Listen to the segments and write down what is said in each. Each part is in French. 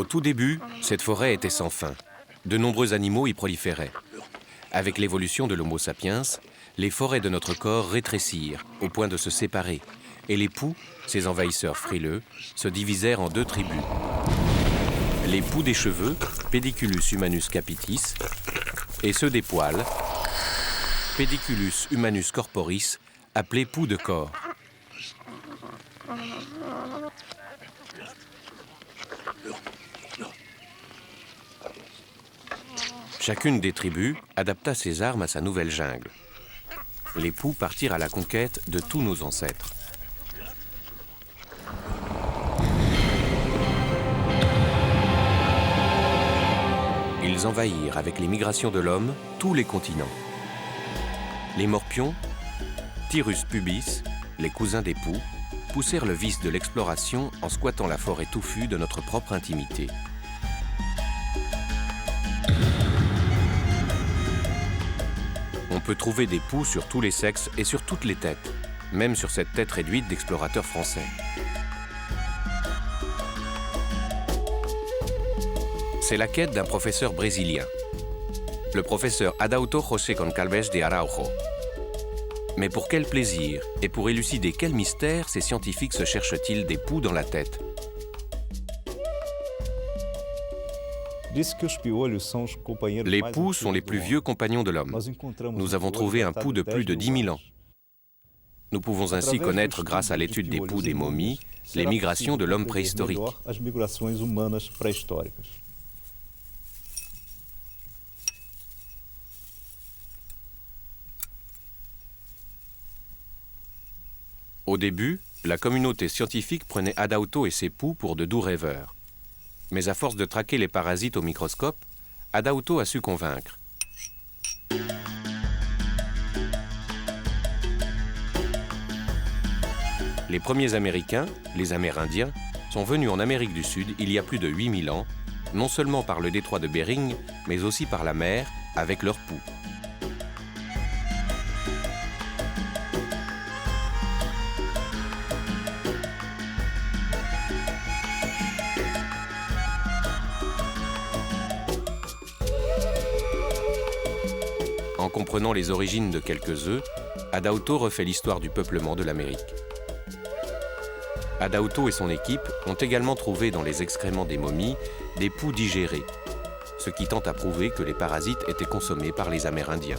Au tout début, cette forêt était sans fin. De nombreux animaux y proliféraient. Avec l'évolution de l'Homo sapiens, les forêts de notre corps rétrécirent au point de se séparer. Et les poux, ces envahisseurs frileux, se divisèrent en deux tribus. Les poux des cheveux, Pediculus humanus capitis, et ceux des poils, Pediculus humanus corporis, appelés poux de corps. Chacune des tribus adapta ses armes à sa nouvelle jungle. Les poux partirent à la conquête de tous nos ancêtres. Ils envahirent avec les migrations de l'homme tous les continents. Les morpions, Tyrus pubis, les cousins des poux, poussèrent le vice de l'exploration en squattant la forêt touffue de notre propre intimité. On peut trouver des poux sur tous les sexes et sur toutes les têtes, même sur cette tête réduite d'explorateurs français. C'est la quête d'un professeur brésilien, le professeur Adauto José Goncalves de Araujo. Mais pour quel plaisir et pour élucider quel mystère ces scientifiques se cherchent-ils des poux dans la tête? Les poux sont les plus vieux compagnons de l'homme. Nous avons trouvé un poux de plus de 10 000 ans. Nous pouvons ainsi connaître, grâce à l'étude des poux des momies, les migrations de l'homme préhistorique. Au début, la communauté scientifique prenait Adauto et ses poux pour de doux rêveurs. Mais à force de traquer les parasites au microscope, Adauto a su convaincre. Les premiers Américains, les Amérindiens, sont venus en Amérique du Sud il y a plus de 8000 ans, non seulement par le détroit de Bering, mais aussi par la mer, avec leurs poux. En comprenant les origines de quelques œufs, Adauto refait l'histoire du peuplement de l'Amérique. Adauto et son équipe ont également trouvé dans les excréments des momies des poux digérés, ce qui tend à prouver que les parasites étaient consommés par les Amérindiens.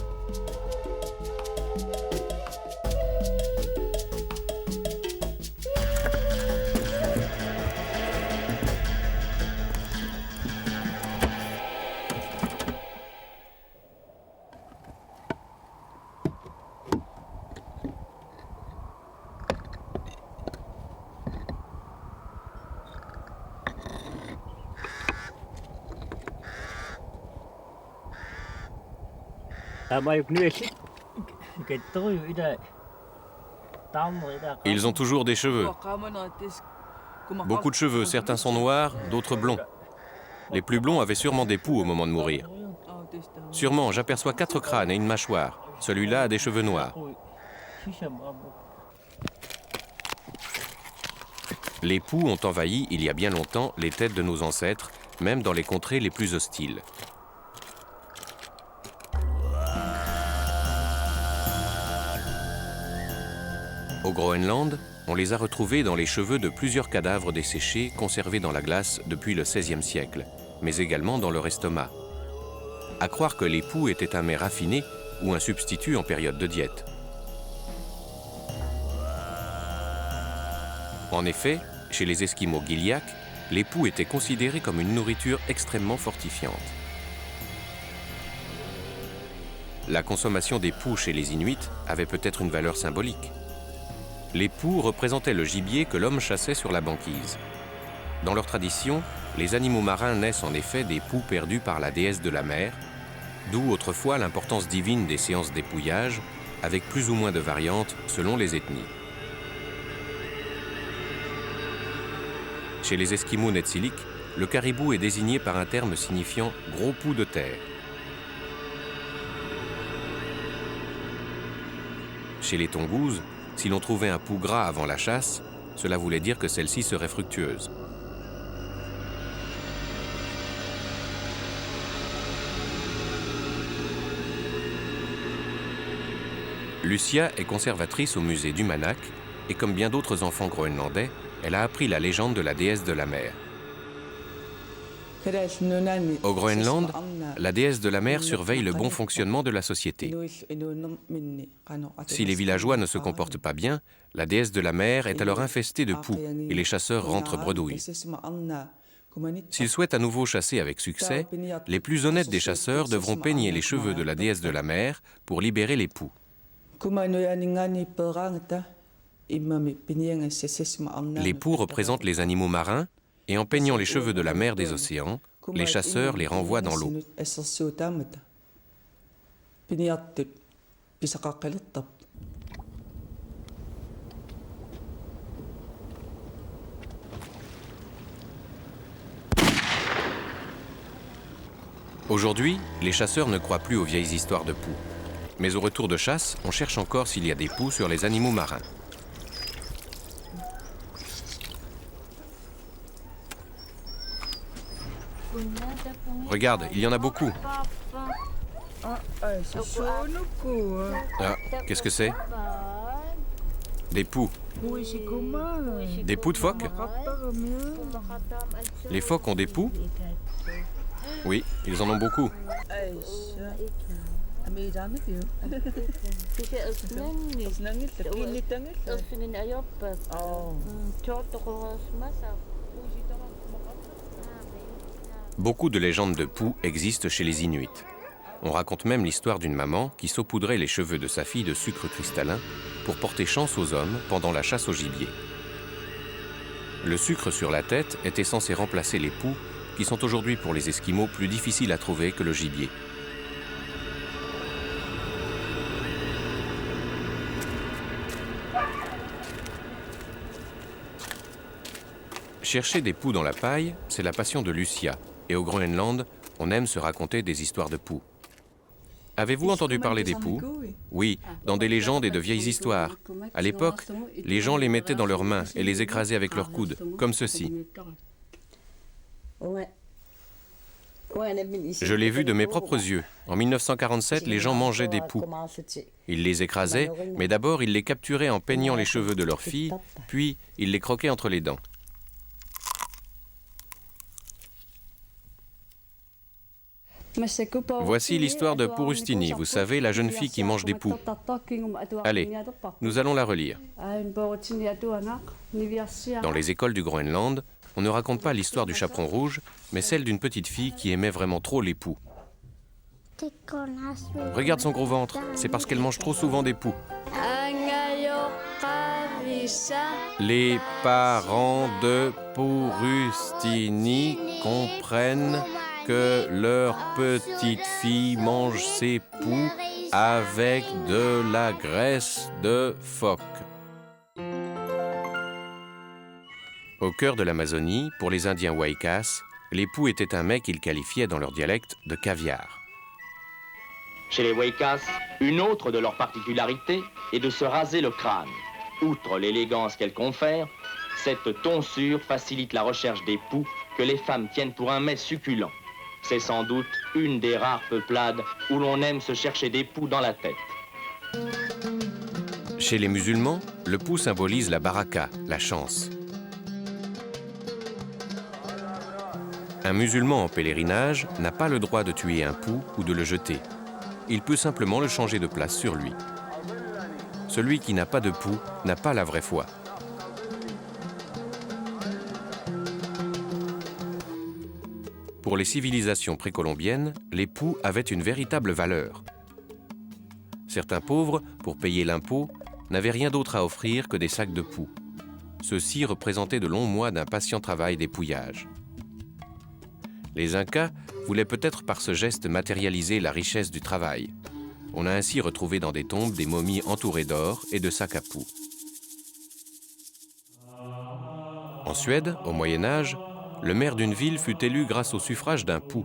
Ils ont toujours des cheveux. Beaucoup de cheveux, certains sont noirs, d'autres blonds. Les plus blonds avaient sûrement des poux au moment de mourir. Sûrement, j'aperçois 4 crânes et une mâchoire. Celui-là a des cheveux noirs. Les poux ont envahi, il y a bien longtemps, les têtes de nos ancêtres, même dans les contrées les plus hostiles. Au Groenland, on les a retrouvés dans les cheveux de plusieurs cadavres desséchés conservés dans la glace depuis le XVIe siècle, mais également dans leur estomac. À croire que les poux étaient un mets raffiné ou un substitut en période de diète. En effet, chez les Esquimaux Gilyak, les poux étaient considérés comme une nourriture extrêmement fortifiante. La consommation des poux chez les Inuits avait peut-être une valeur symbolique. Les poux représentaient le gibier que l'homme chassait sur la banquise. Dans leur tradition, les animaux marins naissent en effet des poux perdus par la déesse de la mer, d'où autrefois l'importance divine des séances d'épouillage, avec plus ou moins de variantes selon les ethnies. Chez les Esquimaux Netsilik, le caribou est désigné par un terme signifiant « gros poux de terre ». Chez les Tongouzes, si l'on trouvait un poux gras avant la chasse, cela voulait dire que celle-ci serait fructueuse. Lucia est conservatrice au musée d'Umanak et comme bien d'autres enfants groenlandais, elle a appris la légende de la déesse de la mer. Au Groenland, la déesse de la mer surveille le bon fonctionnement de la société. Si les villageois ne se comportent pas bien, la déesse de la mer est alors infestée de poux et les chasseurs rentrent bredouilles. S'ils souhaitent à nouveau chasser avec succès, les plus honnêtes des chasseurs devront peigner les cheveux de la déesse de la mer pour libérer les poux. Les poux représentent les animaux marins et en peignant les cheveux de la mer des océans, les chasseurs les renvoient dans l'eau. Aujourd'hui, les chasseurs ne croient plus aux vieilles histoires de poux. Mais au retour de chasse, on cherche encore s'il y a des poux sur les animaux marins. Regarde, il y en a beaucoup. Ah, qu'est-ce que c'est? Des poux. Des poux de phoques? Les phoques ont des poux? Oui, ils en ont beaucoup. Beaucoup de légendes de poux existent chez les Inuits. On raconte même l'histoire d'une maman qui saupoudrait les cheveux de sa fille de sucre cristallin pour porter chance aux hommes pendant la chasse au gibier. Le sucre sur la tête était censé remplacer les poux qui sont aujourd'hui pour les Esquimaux plus difficiles à trouver que le gibier. Chercher des poux dans la paille, c'est la passion de Lucia. Et au Groenland, on aime se raconter des histoires de poux. Avez-vous entendu parler des poux? Oui, dans des légendes et de vieilles histoires. À l'époque, les gens les mettaient dans leurs mains et les écrasaient avec leurs coudes, comme ceci. Je l'ai vu de mes propres yeux. En 1947, les gens mangeaient des poux. Ils les écrasaient, mais d'abord ils les capturaient en peignant les cheveux de leurs filles, puis ils les croquaient entre les dents. Voici l'histoire de Purustini, vous savez, la jeune fille qui mange des poux. Allez, nous allons la relire. Dans les écoles du Groenland, on ne raconte pas l'histoire du chaperon rouge, mais celle d'une petite fille qui aimait vraiment trop les poux. Regarde son gros ventre, c'est parce qu'elle mange trop souvent des poux. Les parents de Purustini comprennent que leur petite fille mange ses poux avec de la graisse de phoque. Au cœur de l'Amazonie, pour les Indiens Waikas, les poux étaient un mets qu'ils qualifiaient dans leur dialecte de caviar. Chez les Waikas, une autre de leurs particularités est de se raser le crâne. Outre l'élégance qu'elle confère, cette tonsure facilite la recherche des poux que les femmes tiennent pour un mets succulent. C'est sans doute une des rares peuplades où l'on aime se chercher des poux dans la tête. Chez les musulmans, le poux symbolise la baraka, la chance. Un musulman en pèlerinage n'a pas le droit de tuer un poux ou de le jeter. Il peut simplement le changer de place sur lui. Celui qui n'a pas de poux n'a pas la vraie foi. Pour les civilisations précolombiennes, les poux avaient une véritable valeur. Certains pauvres, pour payer l'impôt, n'avaient rien d'autre à offrir que des sacs de poux. Ceux-ci représentaient de longs mois d'un patient travail d'épouillage. Les Incas voulaient peut-être par ce geste matérialiser la richesse du travail. On a ainsi retrouvé dans des tombes des momies entourées d'or et de sacs à poux. En Suède, au Moyen-Âge, le maire d'une ville fut élu grâce au suffrage d'un poux.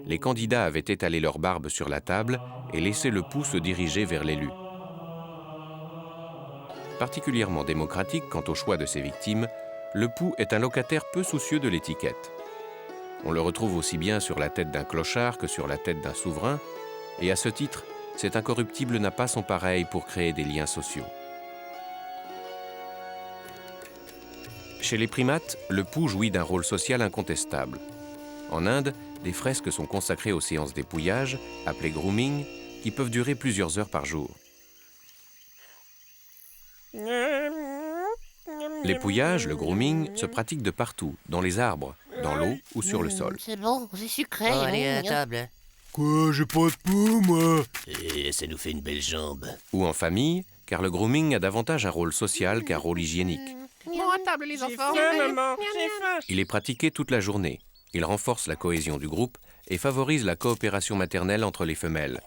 Les candidats avaient étalé leur barbe sur la table et laissé le poux se diriger vers l'élu. Particulièrement démocratique quant au choix de ses victimes, le poux est un locataire peu soucieux de l'étiquette. On le retrouve aussi bien sur la tête d'un clochard que sur la tête d'un souverain, et à ce titre, cet incorruptible n'a pas son pareil pour créer des liens sociaux. Chez les primates, le pou jouit d'un rôle social incontestable. En Inde, des fresques sont consacrées aux séances d'épouillage, appelées grooming, qui peuvent durer plusieurs heures par jour. L'épouillage, le grooming, se pratique de partout, dans les arbres, dans l'eau ou sur le sol. C'est bon, c'est sucré. Oh, allez, à la table. Quoi, j'ai pas de pou, moi? Et ça nous fait une belle jambe. Ou en famille, car le grooming a davantage un rôle social qu'un rôle hygiénique. Bon, à table, les enfants. maman, j'ai faim. Il est pratiqué toute la journée. Il renforce la cohésion du groupe et favorise la coopération maternelle entre les femelles.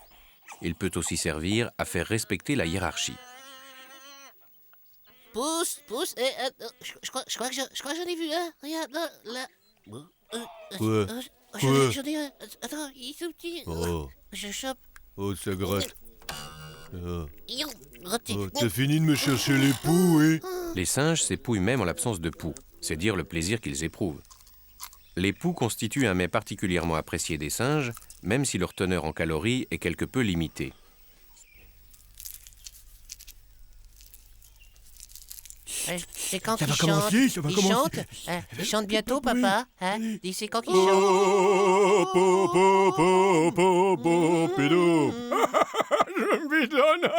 Il peut aussi servir à faire respecter la hiérarchie. Pousse. Je crois que j'en ai vu un. Regarde, là. Quoi? J'en ai un. Attends, il est tout petit. Oh, Je chope. oh, ça gratte. Oh, t'as fini de me chercher les poux, oui? Les singes s'épouillent même en l'absence de poux. C'est dire le plaisir qu'ils éprouvent. Les poux constituent un mets particulièrement apprécié des singes, même si leur teneur en calories est quelque peu limitée. C'est quand Ça qu'il va chante? commencer, ça va Il commencer. chante? Hein? Il chante bientôt, papa? Hein? Dis, c'est quand qu'il chante? Oh, pédo. Je me bidonne.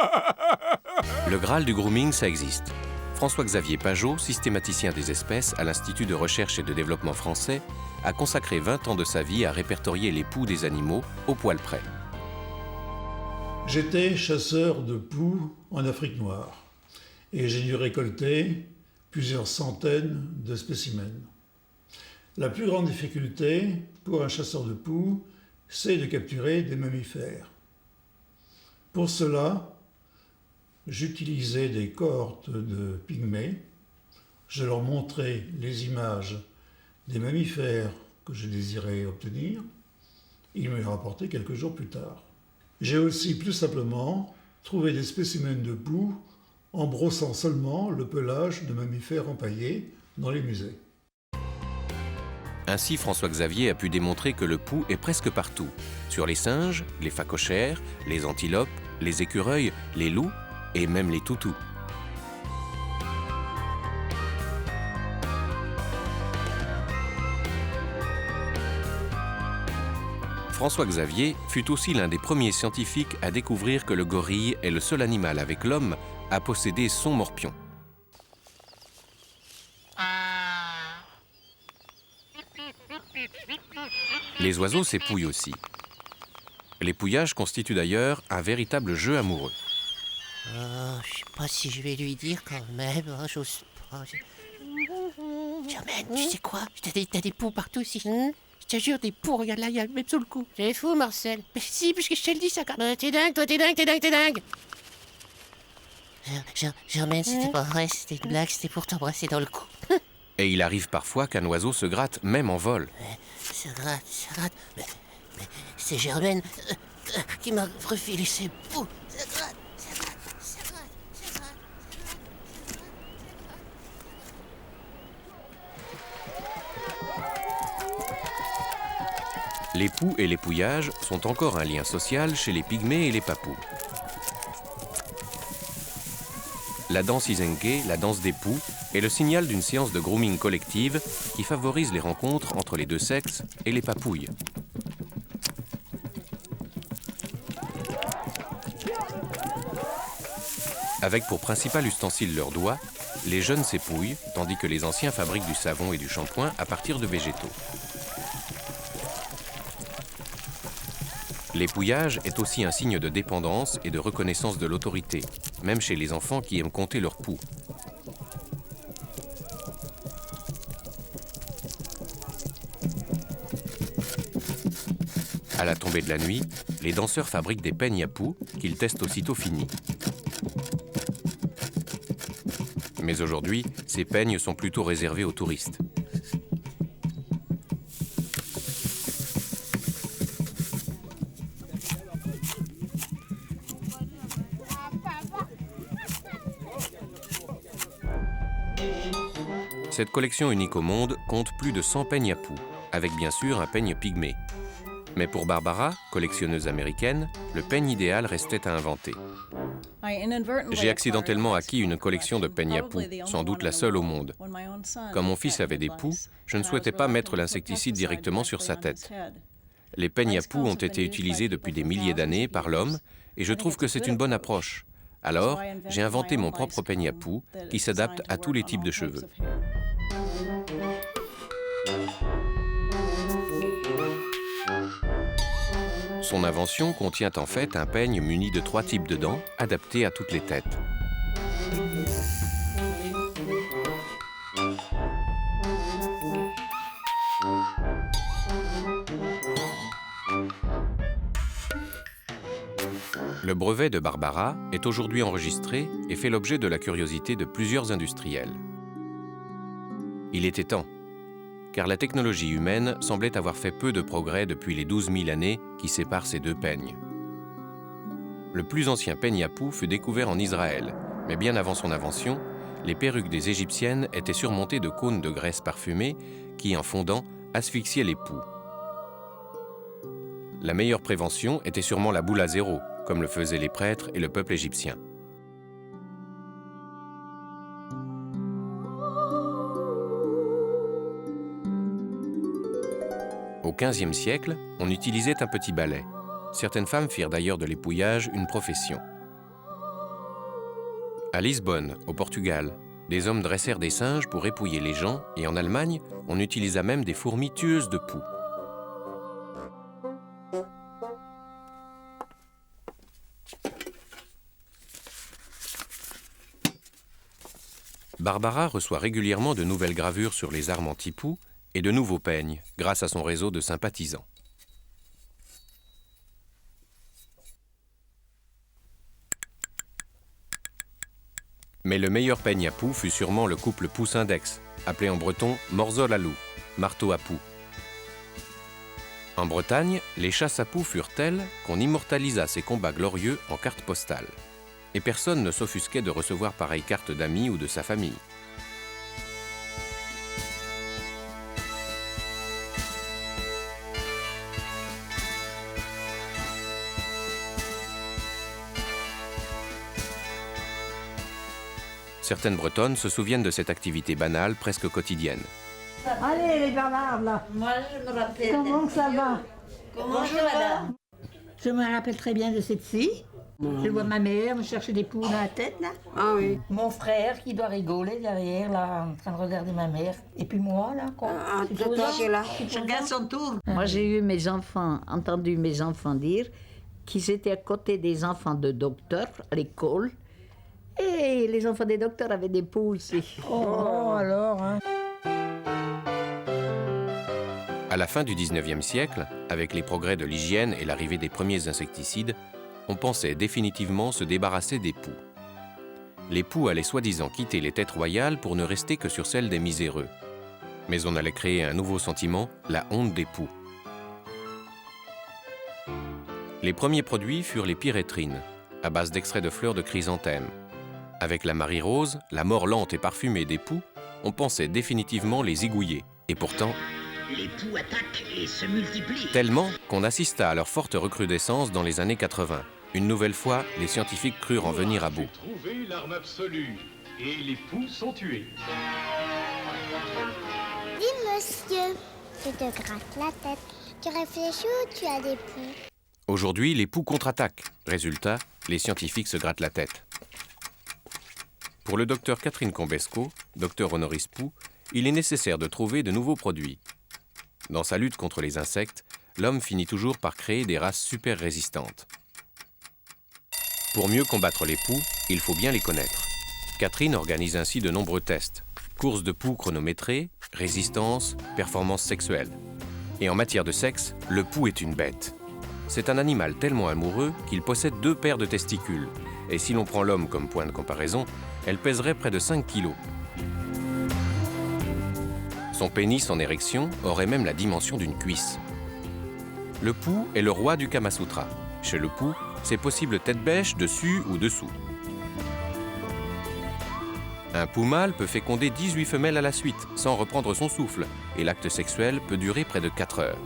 Le Graal du grooming, ça existe. François-Xavier Pajot, systématicien des espèces à l'Institut de recherche et de développement français, a consacré 20 ans de sa vie à répertorier les poux des animaux au poil près. J'étais chasseur de poux en Afrique noire et j'ai dû récolter plusieurs centaines de spécimens. La plus grande difficulté pour un chasseur de poux, c'est de capturer des mammifères. Pour cela, j'utilisais des cohortes de pygmées. Je leur montrais les images des mammifères que je désirais obtenir. Ils me les rapportaient quelques jours plus tard. J'ai aussi plus simplement trouvé des spécimens de poux en brossant seulement le pelage de mammifères empaillés dans les musées. Ainsi, François-Xavier a pu démontrer que le poux est presque partout. Sur les singes, les phacochères, les antilopes, les écureuils, les loups et même les toutous. François-Xavier fut aussi l'un des premiers scientifiques à découvrir que le gorille est le seul animal avec l'homme à posséder son morpion. Les oiseaux s'épouillent aussi. L'épouillage constitue d'ailleurs un véritable jeu amoureux. Je sais pas si je vais lui dire quand même. Hein, j'ose pas. Germaine, tu sais quoi? T'as des poux partout ici. Je te jure, des poux, regarde là, il y a même sous le cou. C'est fou, Marcel. Mais si, puisque je te le dis, ça quand même. T'es dingue, toi, t'es dingue. Germaine, c'était pas vrai, c'était une blague, c'était pour t'embrasser dans le cou. Et il arrive parfois qu'un oiseau se gratte même en vol. Ça gratte. Mais c'est Germaine qui m'a refilé ses poux. Ça gratte. Les poux et l'épouillage sont encore un lien social chez les pygmées et les papous. La danse Izenke, la danse des poux, est le signal d'une séance de grooming collective qui favorise les rencontres entre les deux sexes et les papouilles. Avec pour principal ustensile leurs doigts, les jeunes s'épouillent, tandis que les anciens fabriquent du savon et du shampoing à partir de végétaux. L'épouillage est aussi un signe de dépendance et de reconnaissance de l'autorité, même chez les enfants qui aiment compter leurs poux. À la tombée de la nuit, les danseurs fabriquent des peignes à poux qu'ils testent aussitôt finis. Mais aujourd'hui, ces peignes sont plutôt réservés aux touristes. Cette collection unique au monde compte plus de 100 peignes à poux, avec bien sûr un peigne pygmée. Mais pour Barbara, collectionneuse américaine, le peigne idéal restait à inventer. J'ai accidentellement acquis une collection de peignes à poux, sans doute la seule au monde. Quand mon fils avait des poux, je ne souhaitais pas mettre l'insecticide directement sur sa tête. Les peignes à poux ont été utilisés depuis des milliers d'années par l'homme et je trouve que c'est une bonne approche. Alors, j'ai inventé mon propre peigne à poux qui s'adapte à tous les types de cheveux. Son invention contient en fait un peigne muni de 3 types de dents adaptés à toutes les têtes. Le brevet de Barbara est aujourd'hui enregistré et fait l'objet de la curiosité de plusieurs industriels. Il était temps, car la technologie humaine semblait avoir fait peu de progrès depuis les 12 000 années qui séparent ces deux peignes. Le plus ancien peigne à poux fut découvert en Israël, mais bien avant son invention, les perruques des Égyptiennes étaient surmontées de cônes de graisse parfumée qui, en fondant, asphyxiaient les poux. La meilleure prévention était sûrement la boule à zéro, comme le faisaient les prêtres et le peuple égyptien. Au XVe siècle, on utilisait un petit balai. Certaines femmes firent d'ailleurs de l'épouillage une profession. À Lisbonne, au Portugal, des hommes dressèrent des singes pour épouiller les gens et en Allemagne, on utilisa même des fourmis tueuses de poux. Barbara reçoit régulièrement de nouvelles gravures sur les armes anti-poux et de nouveaux peignes, grâce à son réseau de sympathisants. Mais le meilleur peigne à poux fut sûrement le couple Pouce-Index, appelé en breton morzol à loup, marteau à poux. En Bretagne, les chasses à poux furent telles qu'on immortalisa ces combats glorieux en cartes postales. Et personne ne s'offusquait de recevoir pareille carte d'amis ou de sa famille. Certaines Bretonnes se souviennent de cette activité banale, presque quotidienne. Allez les bavards là. Moi, je me rappelle. Comment ça va? Bonjour, madame. Je me rappelle très bien de cette fille. Je vois ma mère me chercher des poux dans la tête là. Ah oui. Mon frère qui doit rigoler derrière, là, en train de regarder ma mère. Et puis moi, là, quoi. Chacun son tour. Moi, j'ai eu entendu mes enfants dire qu'ils étaient à côté des enfants de docteurs à l'école. Et les enfants des docteurs avaient des poux aussi. Oh, alors, hein. À la fin du XIXe siècle, avec les progrès de l'hygiène et l'arrivée des premiers insecticides, on pensait définitivement se débarrasser des poux. Les poux allaient soi-disant quitter les têtes royales pour ne rester que sur celles des miséreux. Mais on allait créer un nouveau sentiment, la honte des poux. Les premiers produits furent les pyrétrines, à base d'extraits de fleurs de chrysanthème. Avec la Marie Rose, la mort lente et parfumée des poux, on pensait définitivement les zigouiller. Et pourtant, les poux attaquent et se multiplient. Tellement qu'on assista à leur forte recrudescence dans les années 80. Une nouvelle fois, les scientifiques crurent en venir à bout. Trouvé l'arme absolue et les poux sont tués. Dis monsieur, tu te grattes la tête. Tu réfléchis ou tu as des poux? Aujourd'hui, les poux contre-attaquent. Résultat, les scientifiques se grattent la tête. Pour le docteur Catherine Combesco, docteur honoris poux, il est nécessaire de trouver de nouveaux produits. Dans sa lutte contre les insectes, l'homme finit toujours par créer des races super résistantes. Pour mieux combattre les poux, il faut bien les connaître. Catherine organise ainsi de nombreux tests. Courses de poux chronométrées, résistance, performance sexuelle. Et en matière de sexe, le poux est une bête. C'est un animal tellement amoureux qu'il possède 2 paires de testicules. Et si l'on prend l'homme comme point de comparaison, elle pèserait près de 5 kilos. Son pénis en érection aurait même la dimension d'une cuisse. Le poux est le roi du Kama Sutra. Chez le poux, c'est possible tête bêche, dessus ou dessous. Un poux mâle peut féconder 18 femelles à la suite, sans reprendre son souffle, et l'acte sexuel peut durer près de 4 heures.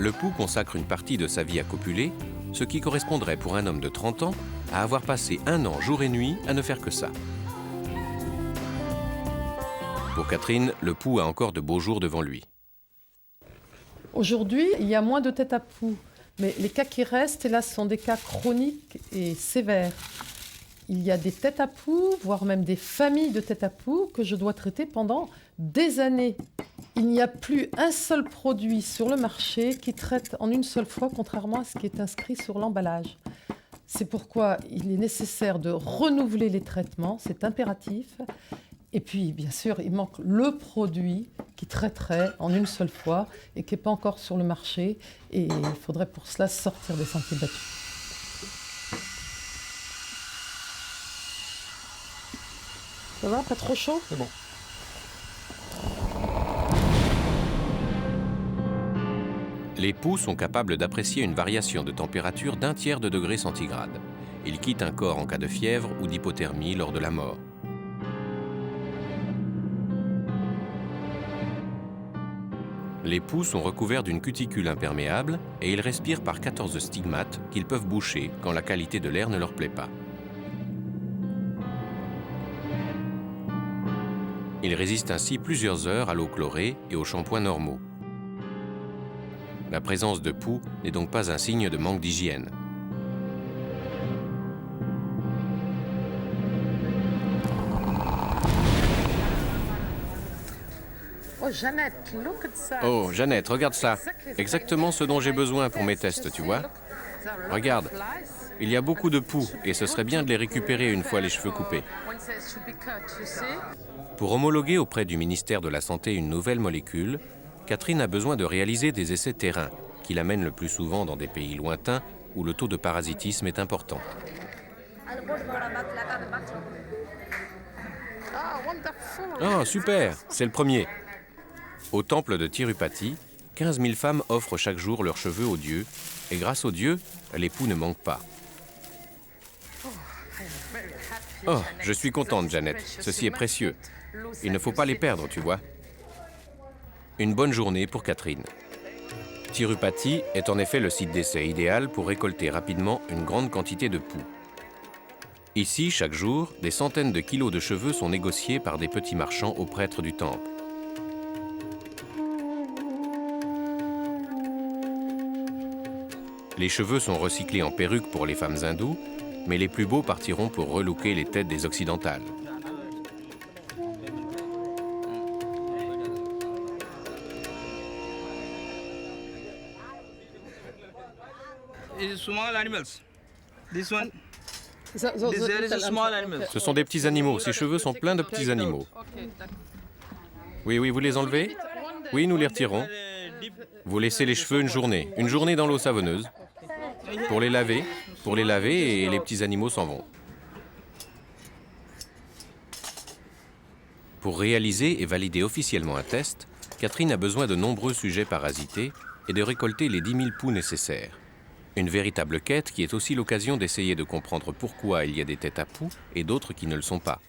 Le pou consacre une partie de sa vie à copuler, ce qui correspondrait pour un homme de 30 ans à avoir passé 1 an jour et nuit à ne faire que ça. Pour Catherine, le pou a encore de beaux jours devant lui. Aujourd'hui, il y a moins de têtes à poux, mais les cas qui restent, hélas, sont des cas chroniques et sévères. Il y a des têtes à poux, voire même des familles de têtes à poux que je dois traiter pendant des années. Il n'y a plus un seul produit sur le marché qui traite en une seule fois, contrairement à ce qui est inscrit sur l'emballage. C'est pourquoi il est nécessaire de renouveler les traitements, c'est impératif. Et puis, bien sûr, il manque le produit qui traiterait en une seule fois et qui n'est pas encore sur le marché. Et il faudrait pour cela sortir des sentiers battus. Ça va, pas trop chaud? C'est bon. Les poux sont capables d'apprécier une variation de température d'1 tiers de degré centigrade. Ils quittent un corps en cas de fièvre ou d'hypothermie lors de la mort. Les poux sont recouverts d'une cuticule imperméable et ils respirent par 14 stigmates qu'ils peuvent boucher quand la qualité de l'air ne leur plaît pas. Ils résistent ainsi plusieurs heures à l'eau chlorée et aux shampoings normaux. La présence de poux n'est donc pas un signe de manque d'hygiène. Oh, Jeannette, look at that. Oh, Jeannette, regarde ça. Exactement ce dont j'ai besoin pour mes tests, tu vois. Regarde, il y a beaucoup de poux et ce serait bien de les récupérer une fois les cheveux coupés. Pour homologuer auprès du ministère de la Santé une nouvelle molécule, Catherine a besoin de réaliser des essais terrain, qui l'amènent le plus souvent dans des pays lointains où le taux de parasitisme est important. Oh, super, c'est le premier. Au temple de Tirupati, 15 000 femmes offrent chaque jour leurs cheveux aux dieux, et grâce aux dieux, les poux ne manquent pas. Oh, je suis contente, Jeannette. Ceci est précieux. Il ne faut pas les perdre, tu vois. Une bonne journée pour Catherine. Tirupati est en effet le site d'essai idéal pour récolter rapidement une grande quantité de poux. Ici, chaque jour, des centaines de kilos de cheveux sont négociés par des petits marchands aux prêtres du temple. Les cheveux sont recyclés en perruques pour les femmes hindoues, mais les plus beaux partiront pour relooker les têtes des occidentales. Small animals. This one. Ce sont des petits animaux. Ces cheveux sont pleins de petits animaux. Oui, oui, vous les enlevez? Oui, nous les retirons. Vous laissez les cheveux une journée dans l'eau savonneuse, pour les laver et les petits animaux s'en vont. Pour réaliser et valider officiellement un test, Catherine a besoin de nombreux sujets parasités et de récolter les 10 000 poux nécessaires. Une véritable quête qui est aussi l'occasion d'essayer de comprendre pourquoi il y a des têtes à poux et d'autres qui ne le sont pas.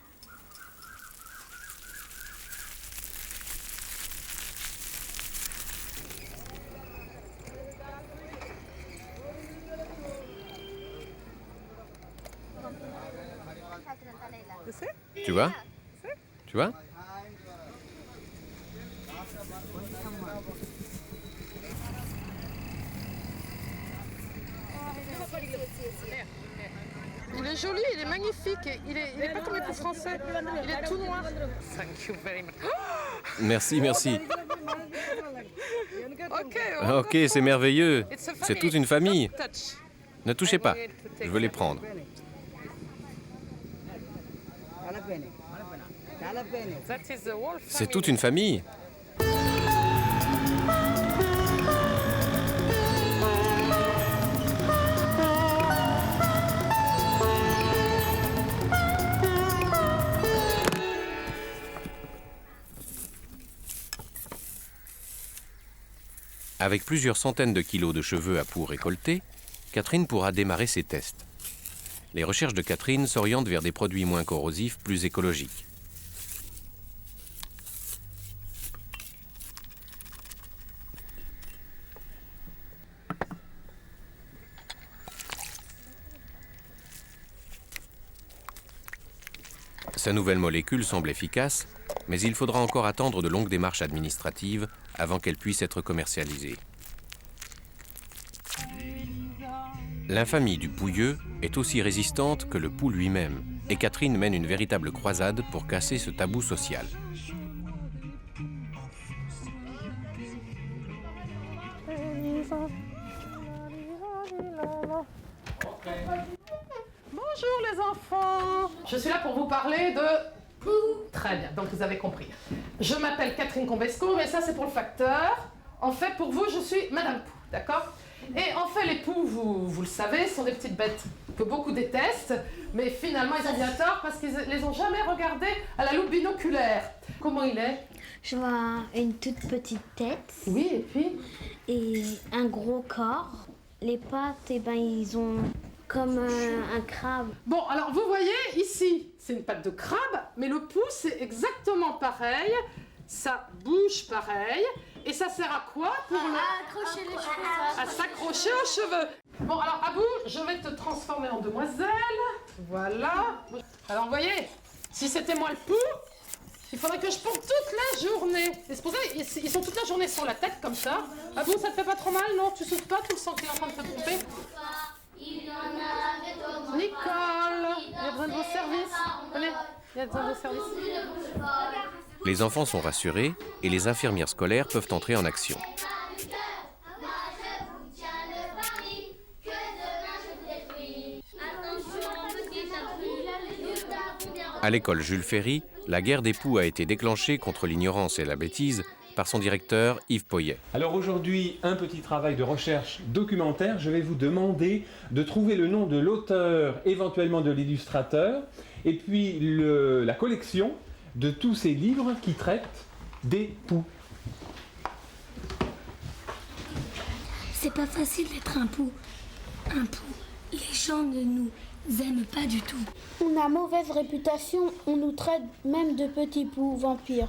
Tu vois? Tu vois? Il est joli, il est magnifique. Il est pas comme les poux français. Il est tout noir. Thank you very much. Merci, merci. Ok, Ok, c'est merveilleux. C'est toute une famille. Ne touchez pas. Je veux les prendre. C'est toute une famille. Avec plusieurs centaines de kilos de cheveux à poux récoltés, Catherine pourra démarrer ses tests. Les recherches de Catherine s'orientent vers des produits moins corrosifs, plus écologiques. Sa nouvelle molécule semble efficace, mais il faudra encore attendre de longues démarches administratives avant qu'elle puisse être commercialisée. L'infamie du pouilleux est aussi résistante que le pou lui-même, et Catherine mène une véritable croisade pour casser ce tabou social. Bonjour les enfants. Je suis là pour vous parler de pou. Très bien, donc vous avez compris. Je m'appelle Catherine Combesco, mais ça c'est pour le facteur. En fait, pour vous, je suis Madame Pou, d'accord? Et en fait, les poux, vous le savez, sont des petites bêtes que beaucoup détestent, mais finalement, ils ont bien tort parce qu'ils les ont jamais regardées à la loupe binoculaire. Comment il est? Je vois une toute petite tête. Oui, et puis? Et un gros corps. Les pattes, eh ben, ils ont comme un crabe. Bon, alors vous voyez, ici, c'est une patte de crabe, mais le pouce, c'est exactement pareil. Ça bouge pareil. Et ça sert à quoi pour accrocher les cheveux. À s'accrocher aux cheveux. Bon, alors, Abou, je vais te transformer en demoiselle. Voilà. Alors, vous voyez, si c'était moi le pou, il faudrait que je pompe toute la journée. Et c'est pour ça qu'ils sont toute la journée sur la tête, comme ça. Abou, ça te fait pas trop mal, non? Tu souffres pas? Tu le sens qu'il est en train de te pomper? Nicole, il y a besoin de vos services. Allez, il y a besoin de vos services. Les enfants sont rassurés et les infirmières scolaires peuvent entrer en action. À l'école Jules Ferry, la guerre des poux a été déclenchée contre l'ignorance et la bêtise par son directeur Yves Poyet. Alors aujourd'hui, un petit travail de recherche documentaire. Je vais vous demander de trouver le nom de l'auteur, éventuellement de l'illustrateur, et puis la collection de tous ces livres qui traitent des poux. C'est pas facile d'être un pou. Un pou. Les gens ne nous aiment pas du tout. On a mauvaise réputation, on nous traite même de petits poux vampires.